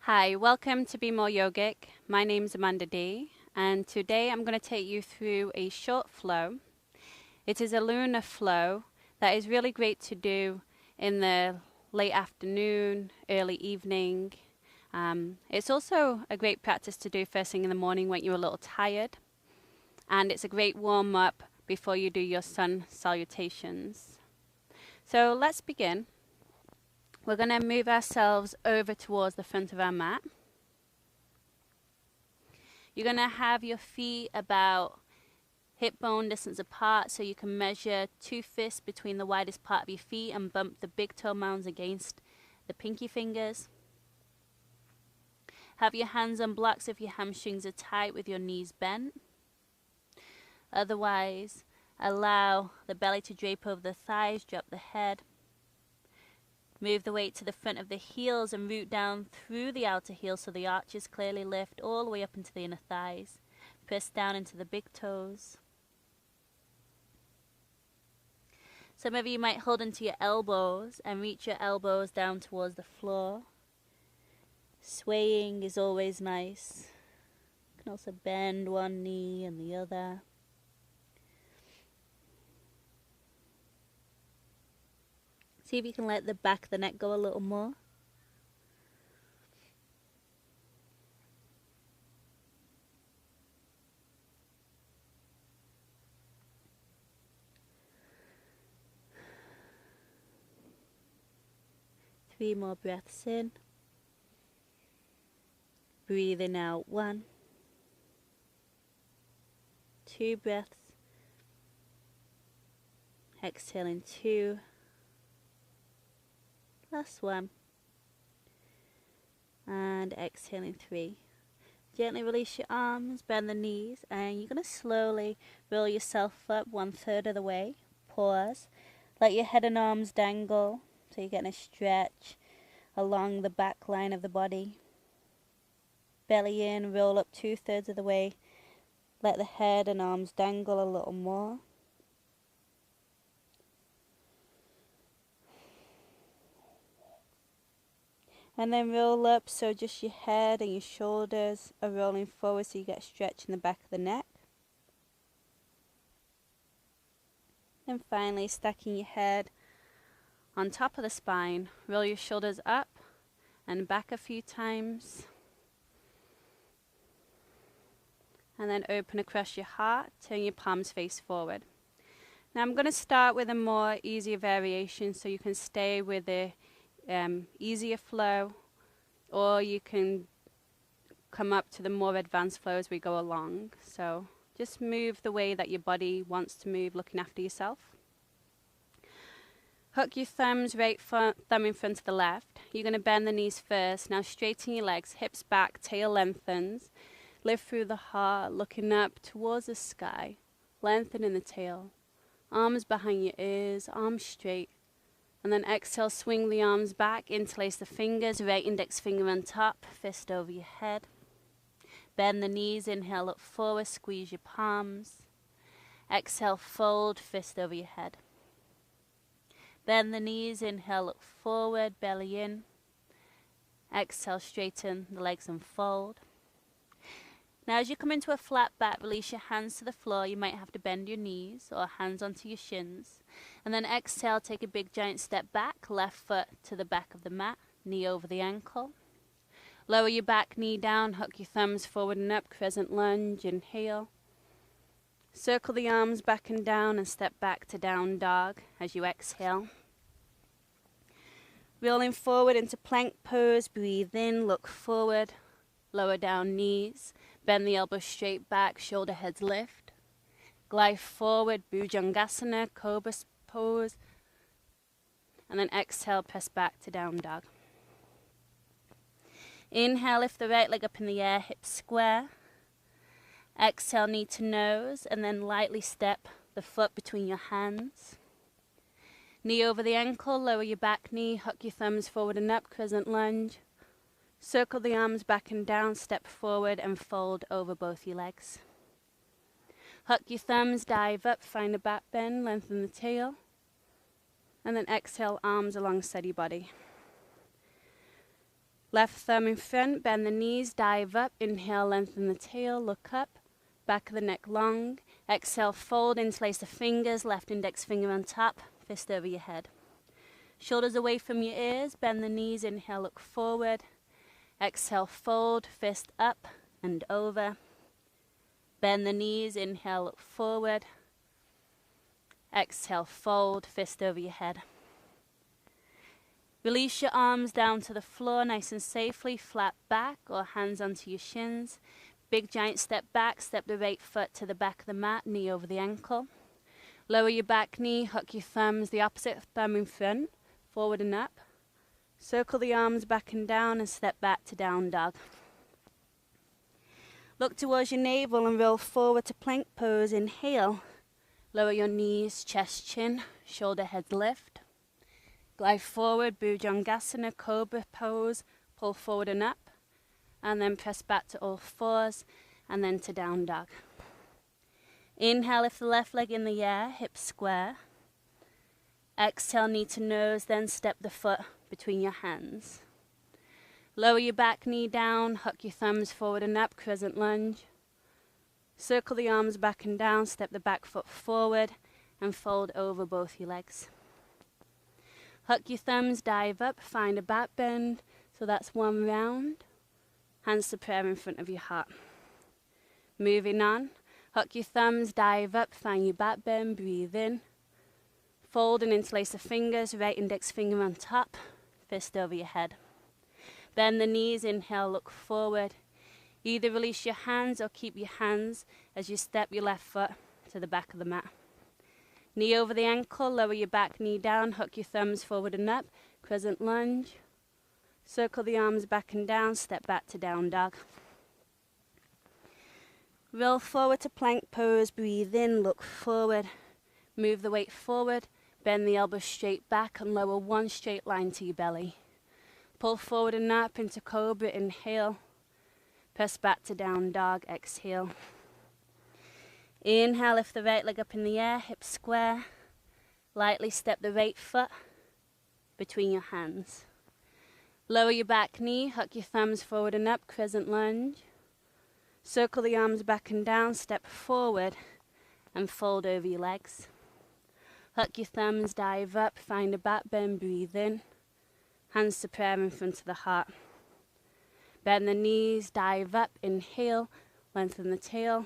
Hi, welcome to Be More Yogic. My name's Amanda Dee, and today I'm going to take you through a short flow. It is a lunar flow that is really great to do in the late afternoon, early evening. It's also a great practice to do first thing in the morning when you're a little tired, and it's a great warm-up before you do your sun salutations. So let's begin. We're going to move ourselves over towards the front of our mat. You're going to have your feet about hip bone distance apart, so you can measure 2 fists between the widest part of your feet and bump the big toe mounds against the pinky fingers. Have your hands on blocks if your hamstrings are tight with your knees bent. Otherwise, allow the belly to drape over the thighs, drop the head. Move the weight to the front of the heels and root down through the outer heel so the arches clearly lift all the way up into the inner thighs. Press down into the big toes. Some of you might hold into your elbows and reach your elbows down towards the floor. Swaying is always nice. You can also bend one knee and the other. See if you can let the back of the neck go a little more. Three more breaths in. Breathing out 1. 2 breaths. Exhaling 2. Last 1. And exhaling 3. Gently release your arms, bend the knees, and you're going to slowly roll yourself up 1/3 of the way. Pause. Let your head and arms dangle so you're getting a stretch along the back line of the body. Belly in, roll up 2/3 of the way. Let the head and arms dangle a little more. And then roll up so just your head and your shoulders are rolling forward so you get a stretch in the back of the neck. And finally, stacking your head on top of the spine. Roll your shoulders up and back a few times. And then open across your heart, turn your palms face forward. Now I'm going to start with a more easier variation so you can stay with the easier flow, or you can come up to the more advanced flow as we go along. So just move the way that your body wants to move, looking after yourself. Hook your thumbs, right thumb in front of the left. You're going to bend the knees first. Now straighten your legs, hips back, tail lengthens. Lift through the heart, looking up towards the sky. Lengthening the tail. Arms behind your ears, arms straight. And then exhale, swing the arms back, interlace the fingers, right index finger on top, fist over your head. Bend the knees, inhale, look forward, squeeze your palms. Exhale, fold, fist over your head. Bend the knees, inhale, look forward, belly in. Exhale, straighten the legs and fold. Now as you come into a flat back, release your hands to the floor. You might have to bend your knees or hands onto your shins. And then exhale, take a big giant step back, left foot to the back of the mat, knee over the ankle. Lower your back knee down, hook your thumbs forward and up, crescent lunge, inhale. Circle the arms back and down and step back to down dog as you exhale. Rolling forward into plank pose, breathe in, look forward, lower down knees. Bend the elbows straight back, shoulder heads lift. Glide forward, Bhujangasana, Cobra pose. And then exhale, press back to down dog. Inhale, lift the right leg up in the air, hips square. Exhale, knee to nose, and then lightly step the foot between your hands. Knee over the ankle, lower your back knee, hook your thumbs forward and up, crescent lunge. Circle the arms back and down, step forward and fold over both your legs. Hook your thumbs, dive up, find a back bend, lengthen the tail. And then exhale, arms alongside your body. Left thumb in front, bend the knees, dive up. Inhale, lengthen the tail, look up. Back of the neck long. Exhale, fold, interlace the fingers, left index finger on top, fist over your head. Shoulders away from your ears, bend the knees, inhale, look forward. Exhale, fold, fist up and over. Bend the knees, inhale, look forward. Exhale, fold, fist over your head. Release your arms down to the floor nice and safely, flat back or hands onto your shins. Big giant step back, step the right foot to the back of the mat, knee over the ankle. Lower your back knee, hook your thumbs, the opposite thumb in front, forward and up. Circle the arms back and down and step back to down dog. Look towards your navel and roll forward to plank pose. Inhale. Lower your knees, chest, chin, shoulder, head lift. Glide forward, Bhujangasana, cobra pose, pull forward and up. And then press back to all fours and then to down dog. Inhale, lift the left leg in the air, hips square. Exhale, knee to nose, then step the foot between your hands. Lower your back knee down, hook your thumbs forward and up, crescent lunge. Circle the arms back and down, step the back foot forward and fold over both your legs. Hook your thumbs, dive up, find a back bend, so that's one round. Hands to prayer in front of your heart. Moving on, hook your thumbs, dive up, find your back bend, breathe in. Fold and interlace the fingers, right index finger on top, fist over your head. Bend the knees, inhale, look forward. Either release your hands or keep your hands as you step your left foot to the back of the mat. Knee over the ankle, lower your back knee down, hook your thumbs forward and up, crescent lunge. Circle the arms back and down, step back to down dog. Roll forward to plank pose, breathe in, look forward. Move the weight forward, bend the elbows straight back and lower one straight line to your belly. Pull forward and up into cobra, inhale. Press back to down dog, exhale. Inhale, lift the right leg up in the air, hips square. Lightly step the right foot between your hands. Lower your back knee, hook your thumbs forward and up, crescent lunge. Circle the arms back and down, step forward and fold over your legs. Hook your thumbs, dive up, find a back bend, breathe in. Hands to prayer in front of the heart. Bend the knees, dive up, inhale, lengthen the tail.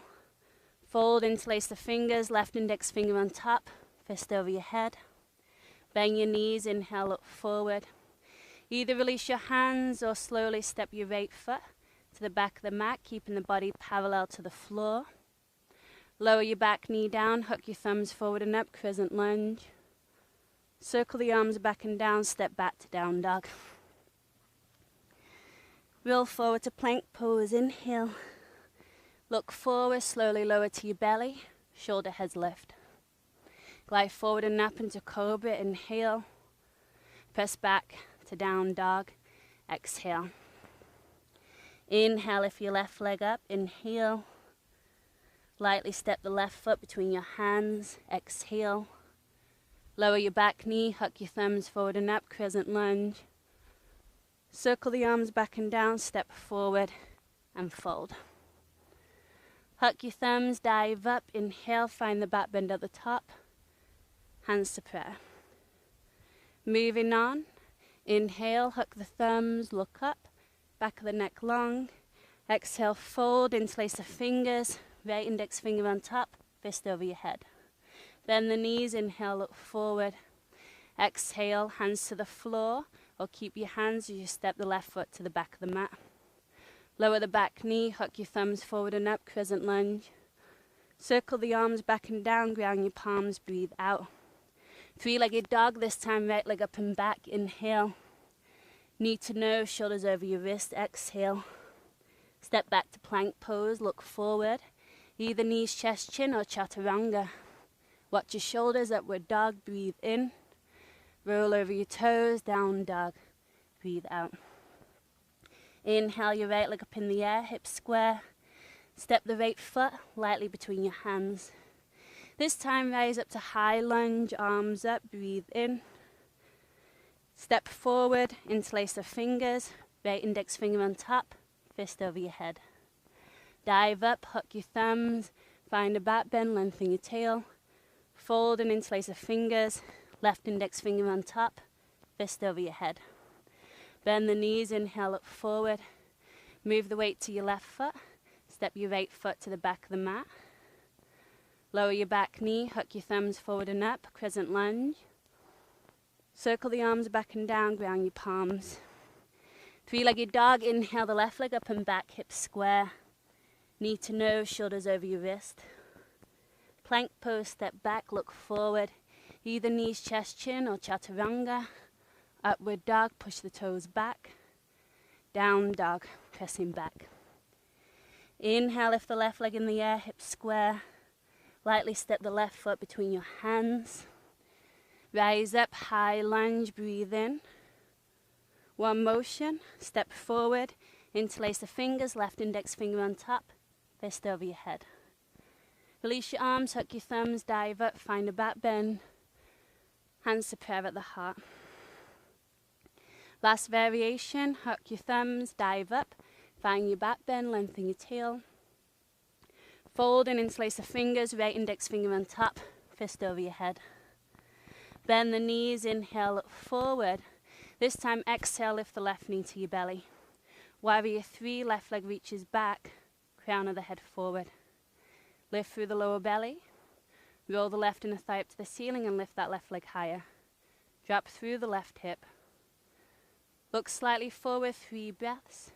Fold, interlace the fingers, left index finger on top, fist over your head. Bend your knees, inhale, look forward. Either release your hands or slowly step your right foot to the back of the mat, keeping the body parallel to the floor. Lower your back knee down, hook your thumbs forward and up, crescent lunge. Circle the arms back and down, step back to down dog. Roll forward to plank pose, inhale. Look forward, slowly lower to your belly, shoulder heads lift. Glide forward and up into cobra, inhale. Press back to down dog, exhale. Inhale, lift your left leg up, inhale. Lightly step the left foot between your hands, exhale. Lower your back knee, hook your thumbs forward and up, crescent lunge. Circle the arms back and down, step forward and fold. Hook your thumbs, dive up, inhale, find the back bend at the top. Hands to prayer. Moving on, inhale, hook the thumbs, look up, back of the neck long. Exhale, fold, interlace the fingers, right index finger on top, fist over your head. Bend the knees, inhale, look forward. Exhale, hands to the floor, or keep your hands as you step the left foot to the back of the mat. Lower the back knee, hook your thumbs forward and up, crescent lunge. Circle the arms back and down, ground your palms, breathe out. Three-legged dog, this time right leg up and back, inhale. Knee to nose, shoulders over your wrist, exhale. Step back to plank pose, look forward. Either knees, chest, chin, or chaturanga. Watch your shoulders, upward dog, breathe in. Roll over your toes, down dog, breathe out. Inhale your right leg up in the air, hips square. Step the right foot lightly between your hands. This time rise up to high lunge, arms up, breathe in. Step forward, interlace the fingers, Right index finger on top, fist over your head. Dive up, hook your thumbs, find a back bend, lengthen your tail. Fold and interlace the fingers, left index finger on top, fist over your head. Bend the knees, inhale, look forward. Move the weight to your left foot, step your right foot to the back of the mat. Lower your back knee, hook your thumbs forward and up, crescent lunge. Circle the arms back and down, ground your palms. Three-legged dog, inhale the left leg up and back, hips square. Knee to nose, shoulders over your wrist. Plank pose, step back, look forward. Either knees, chest, chin or chaturanga. Upward dog, push the toes back. Down dog, pressing back. Inhale, lift the left leg in the air, hips square. Lightly step the left foot between your hands. Rise up, high lunge, breathe in. One motion, step forward, interlace the fingers, left index finger on top, fist over your head. Release your arms, hook your thumbs, dive up, find a back bend. Hands to prayer at the heart. Last variation, hook your thumbs, dive up, find your back bend, lengthen your tail. Fold and interlace the fingers, right index finger on top, fist over your head. Bend the knees, inhale, look forward. This time exhale, lift the left knee to your belly. Warrior 3, left leg reaches back, crown of the head forward. Lift through the lower belly. Roll the left inner thigh up to the ceiling and lift that left leg higher. Drop through the left hip. Look slightly forward, 3 breaths.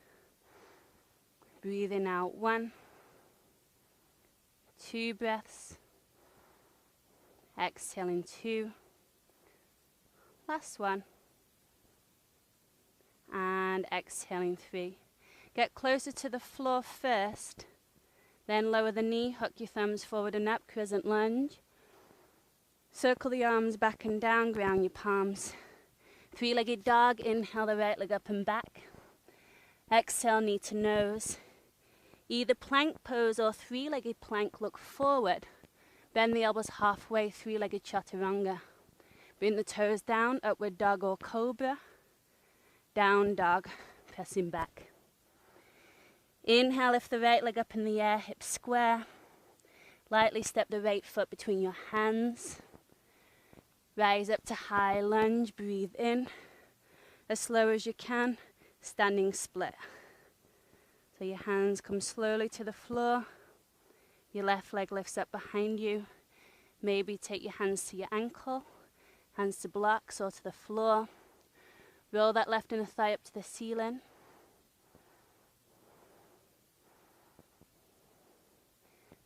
Breathing out 1, 2 breaths. Exhaling 2. Last one. And exhaling 3. Get closer to the floor first. Then lower the knee, hook your thumbs forward and up, crescent lunge. Circle the arms back and down, ground your palms. Three-legged dog, inhale the right leg up and back. Exhale, knee to nose. Either plank pose or three-legged plank, look forward. Bend the elbows halfway, three-legged chaturanga. Bring the toes down, upward dog or cobra. Down dog, pressing back. Inhale, lift the right leg up in the air, hips square. Lightly step the right foot between your hands. Rise up to high lunge, breathe in. As slow as you can, standing split. So your hands come slowly to the floor. Your left leg lifts up behind you. Maybe take your hands to your ankle, hands to blocks or to the floor. Roll that left inner thigh up to the ceiling.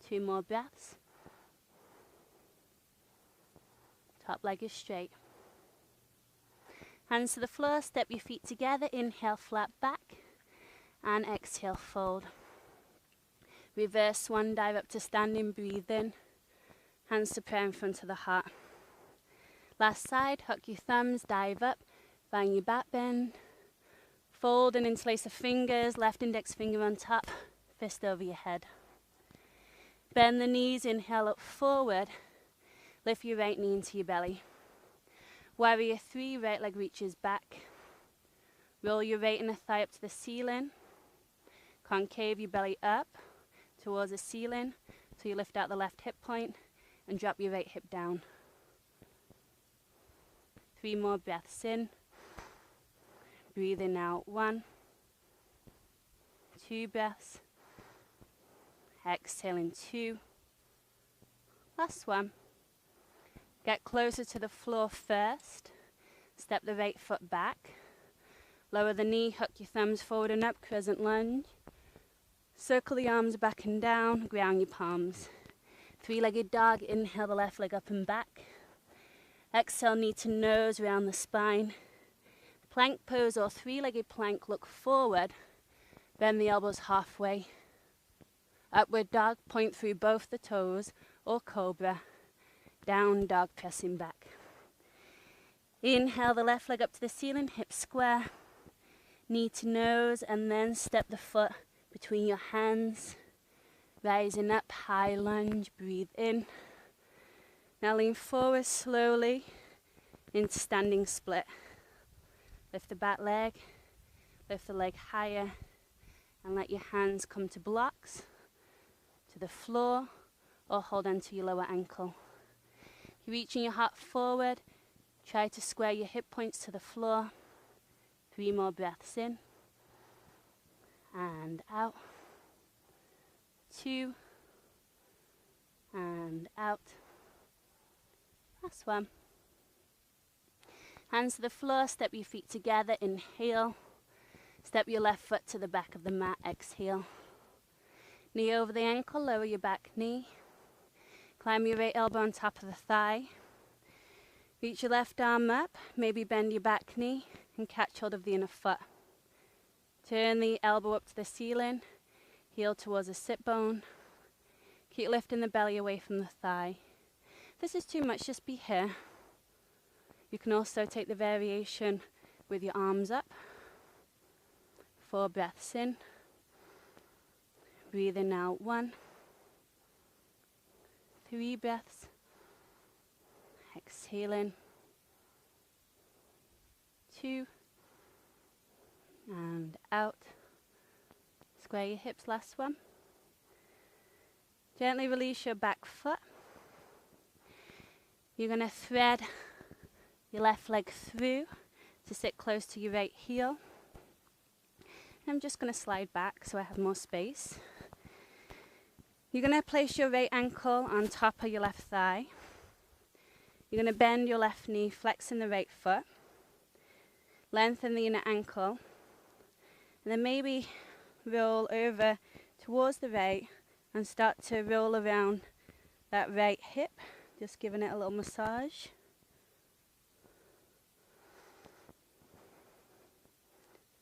Two more breaths. Top leg is straight. Hands to the floor, step your feet together, inhale, flat back, and exhale, fold. Reverse swan dive up to standing, breathe in. Hands to prayer in front of the heart. Last side, hook your thumbs, dive up, find your back bend. Fold and interlace the fingers, left index finger on top, fist over your head. Bend the knees, inhale up forward. Lift your right knee into your belly. Warrior 3, right leg reaches back. Roll your right inner thigh up to the ceiling. Concave your belly up towards the ceiling. So you lift out the left hip point and drop your right hip down. 3 more breaths in. Breathing out 1, 2 breaths. Exhaling 2. Last one. Get closer to the floor first. Step the right foot back. Lower the knee, hook your thumbs forward and up, crescent lunge. Circle the arms back and down, ground your palms. Three-legged dog, inhale the left leg up and back. Exhale, knee to nose, round the spine. Plank pose or three-legged plank, look forward. Bend the elbows halfway. Upward dog, point through both the toes, or cobra. Down dog, pressing back. Inhale the left leg up to the ceiling, hips square. Knee to nose, and then step the foot between your hands. Rising up, high lunge, breathe in. Now lean forward slowly into standing split. Lift the back leg, Lift the leg higher and let your hands come to blocks, to the floor, or hold onto your lower ankle. You're reaching your heart forward. Try to square your hip points to the floor. 3 more breaths in and out. 2 and out. Last one. Hands to the floor, step your feet together, inhale. Step your left foot to the back of the mat, exhale. Knee over the ankle, lower your back knee. Climb your right elbow on top of the thigh. Reach your left arm up, maybe bend your back knee and catch hold of the inner foot. Turn the elbow up to the ceiling, heel towards the sit bone. Keep lifting the belly away from the thigh. If this is too much, just be here. You can also take the variation with your arms up. 4 breaths in. Breathing out 1. 3 breaths. Exhaling. 2. And out. Square your hips, last one. Gently release your back foot. You're going to thread your left leg through to sit close to your right heel. I'm just going to slide back so I have more space. You're going to place your right ankle on top of your left thigh. You're going to bend your left knee, flexing the right foot. Lengthen the inner ankle. And then maybe roll over towards the right and start to roll around that right hip. Just giving it a little massage.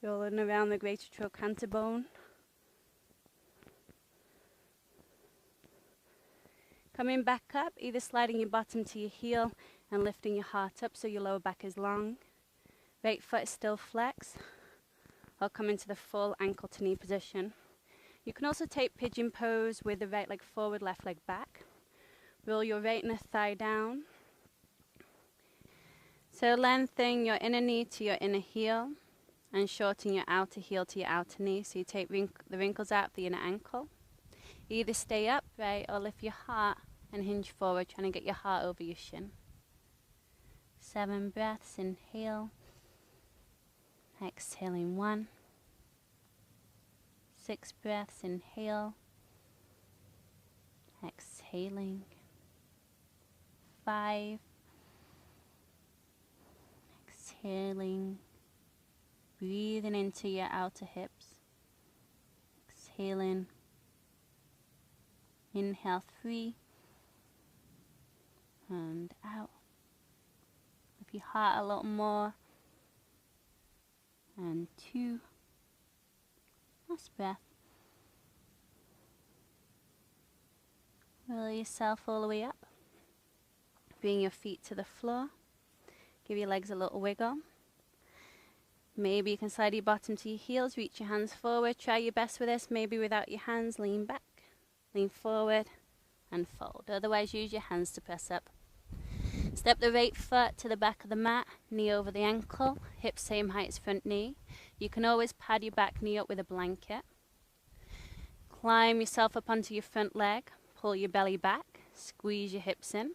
Rolling around the greater trochanter bone. Coming back up, either sliding your bottom to your heel and lifting your heart up so your lower back is long. Right foot is still flexed, or come into the full ankle to knee position. You can also take pigeon pose with the right leg forward, left leg back. Roll your right inner thigh down. So lengthen your inner knee to your inner heel and shorten your outer heel to your outer knee. So you take the wrinkles out of the inner ankle. Either stay upright or lift your heart and hinge forward, trying to get your heart over your shin. 7 breaths, inhale. Exhaling 1. 6 breaths, inhale. Exhaling. 5. Exhaling. Breathing into your outer hips. Exhaling. Inhale 3. And out. Lift your heart a little more. And 2. Last breath. Roll yourself all the way up. Bring your feet to the floor. Give your legs a little wiggle. Maybe you can slide your bottom to your heels. Reach your hands forward. Try your best with this. Maybe without your hands, lean back. Lean forward and fold. Otherwise, use your hands to press up. Step the right foot to the back of the mat, knee over the ankle, hips same height as front knee. You can always pad your back knee up with a blanket. Climb yourself up onto your front leg, pull your belly back, squeeze your hips in.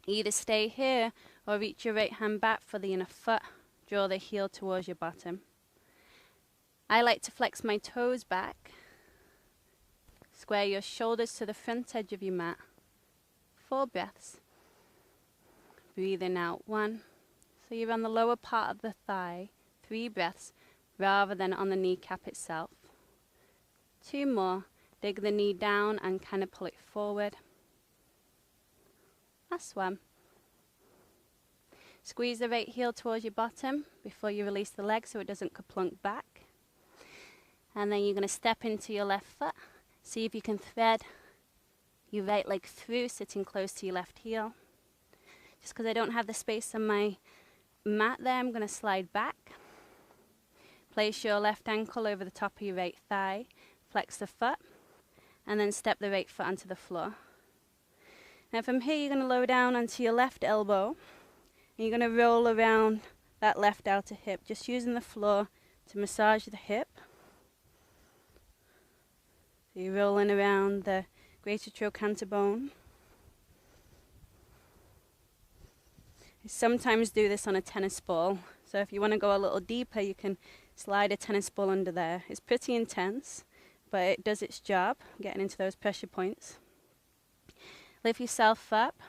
Either stay here or reach your right hand back for the inner foot. Draw the heel towards your bottom. I like to flex my toes back. Square your shoulders to the front edge of your mat. 4 breaths. Breathing out 1. So you're on the lower part of the thigh. 3 breaths rather than on the kneecap itself. 2 more. Dig the knee down and kind of pull it forward. Last one. Squeeze the right heel towards your bottom before you release the leg so it doesn't kaplunk back. And then you're going to step into your left foot. See if you can thread your right leg through, sitting close to your left heel. Just because I don't have the space on my mat there, I'm going to slide back. Place your left ankle over the top of your right thigh. Flex the foot. And then step the right foot onto the floor. Now from here, you're going to lower down onto your left elbow. And you're going to roll around that left outer hip, just using the floor to massage the hip. So you're rolling around the greater trochanter bone. I sometimes do this on a tennis ball. So if you want to go a little deeper, you can slide a tennis ball under there. It's pretty intense, but it does its job, getting into those pressure points. Lift yourself up,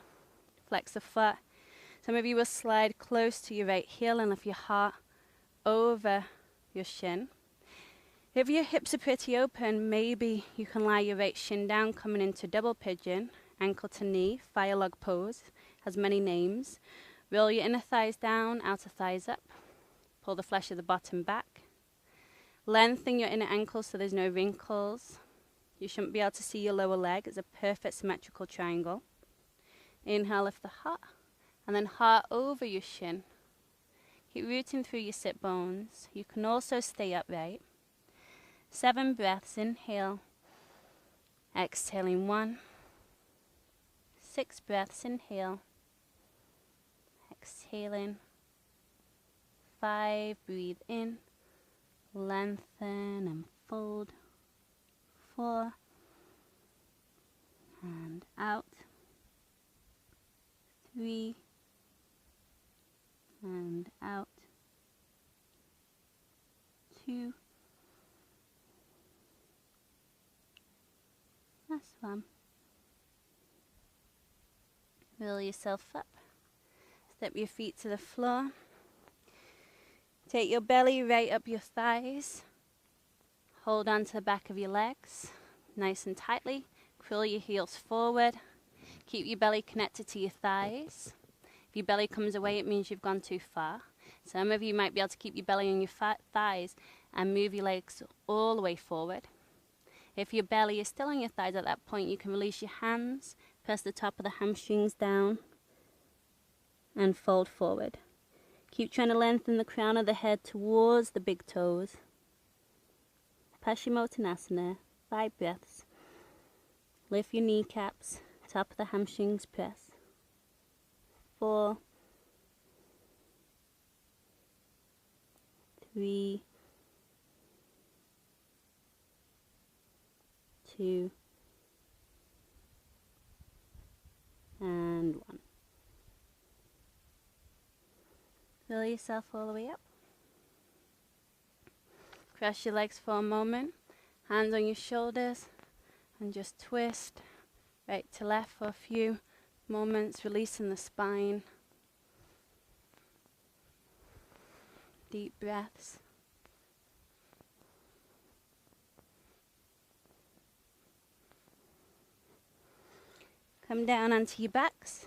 flex the foot. Some of you will slide close to your right heel and lift your heart over your shin. If your hips are pretty open, maybe you can lie your right shin down, coming into double pigeon, ankle to knee, fire log pose, has many names. Roll your inner thighs down, outer thighs up. Pull the flesh of the bottom back. Lengthen your inner ankles so there's no wrinkles. You shouldn't be able to see your lower leg. It's a perfect symmetrical triangle. Inhale, lift the heart, and then heart over your shin. Keep rooting through your sit bones. You can also stay upright. 7 breaths, inhale. Exhaling 1. 6 breaths, inhale. Exhaling. 5, breathe in. Lengthen and fold. 4. And out. 3. And out. 2. Last one. Roll yourself up. Step your feet to the floor. Take your belly right up your thighs. Hold on to the back of your legs, nice and tightly. Curl your heels forward. Keep your belly connected to your thighs. If your belly comes away, it means you've gone too far. Some of you might be able to keep your belly on your thighs and move your legs all the way forward. If your belly is still on your thighs at that point, you can release your hands, press the top of the hamstrings down, and fold forward. Keep trying to lengthen the crown of the head towards the big toes. Paschimottanasana, 5 breaths. Lift your kneecaps, top of the hamstrings, press. 4, 3, 2, and 1. Fill yourself all the way up. Cross your legs for a moment, hands on your shoulders, and just twist right to left for a few moments, releasing the spine. Deep breaths. Come down onto your backs.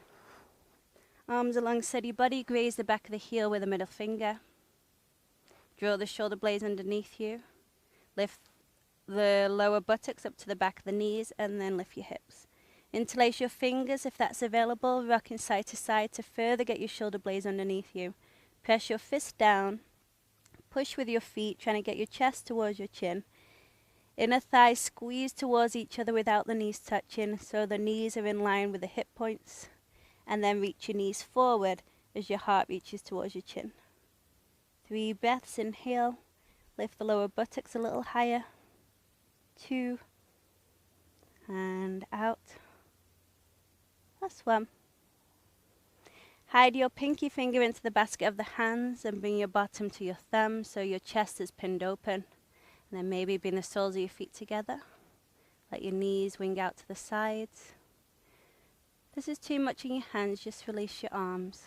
Arms alongside your body, graze the back of the heel with the middle finger. Draw the shoulder blades underneath you. Lift the lower buttocks up to the back of the knees, and then lift your hips. Interlace your fingers if that's available, rocking side to side to further get your shoulder blades underneath you. Press your fist down. Push with your feet, trying to get your chest towards your chin. Inner thighs squeeze towards each other without the knees touching, so the knees are in line with the hip points. And then reach your knees forward as your heart reaches towards your chin. 3 breaths, inhale. Lift the lower buttocks a little higher. 2. And out. Last one. Hide your pinky finger into the basket of the hands and bring your bottom to your thumb so your chest is pinned open. And then maybe bring the soles of your feet together. Let your knees wing out to the sides. If this is too much in your hands, just release your arms.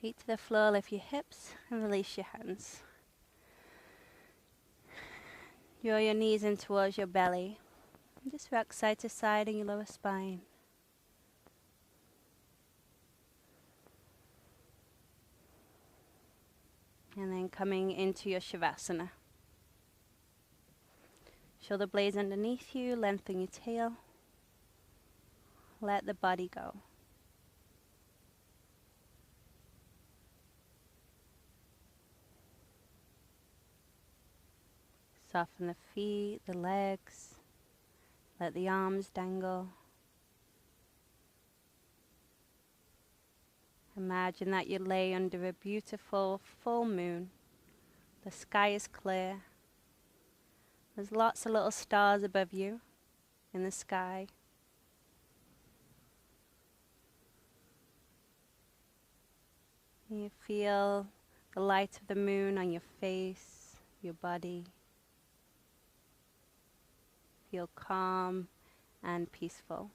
Feet to the floor, lift your hips and release your hands. Draw your knees in towards your belly. And just rock side to side in your lower spine. And then coming into your Savasana. Shoulder blades underneath you, lengthen your tail. Let the body go. Soften the feet, the legs. Let the arms dangle. Imagine that you lay under a beautiful full moon. The sky is clear. There's lots of little stars above you in the sky. You feel the light of the moon on your face, your body. Feel calm and peaceful.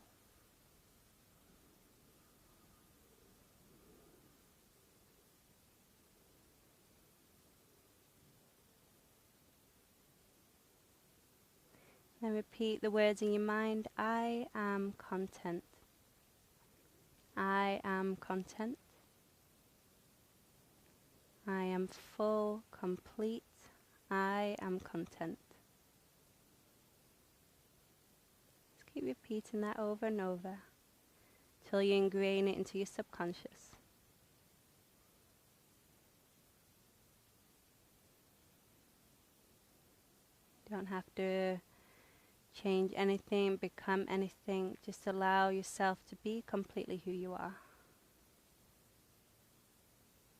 Then repeat the words in your mind. I am content. I am content. I am full, complete. I am content. Just keep repeating that over and over till you ingrain it into your subconscious. You don't have to change anything, become anything. Just allow yourself to be completely who you are.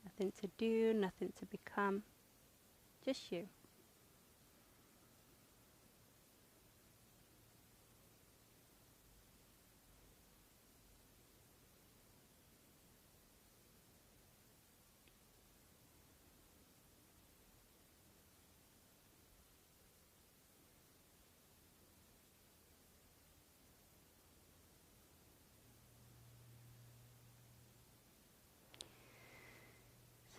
Nothing to do, nothing to become. Just you.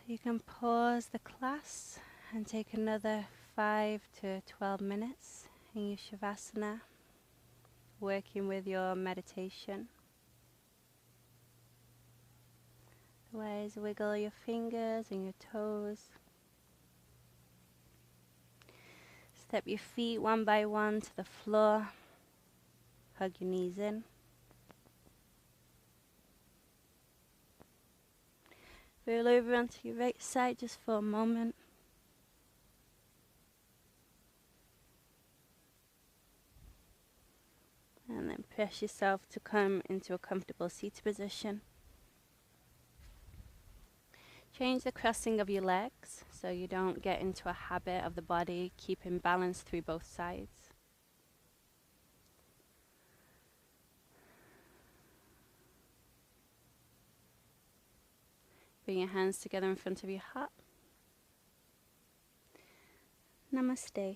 You can pause the class and take another 5 to 12 minutes in your Savasana, working with your meditation. Otherwise, wiggle your fingers and your toes. Step your feet one by one to the floor. Hug your knees in. Roll over onto your right side just for a moment. And then press yourself to come into a comfortable seated position. Change the crossing of your legs so you don't get into a habit of the body keeping balance through both sides. Bring your hands together in front of your heart. Namaste.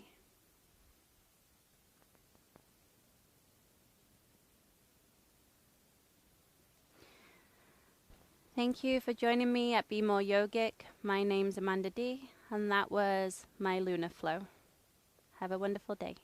Thank you for joining me at Be More Yogic. My name's Amanda Dee, and that was my Lunar Flow. Have a wonderful day.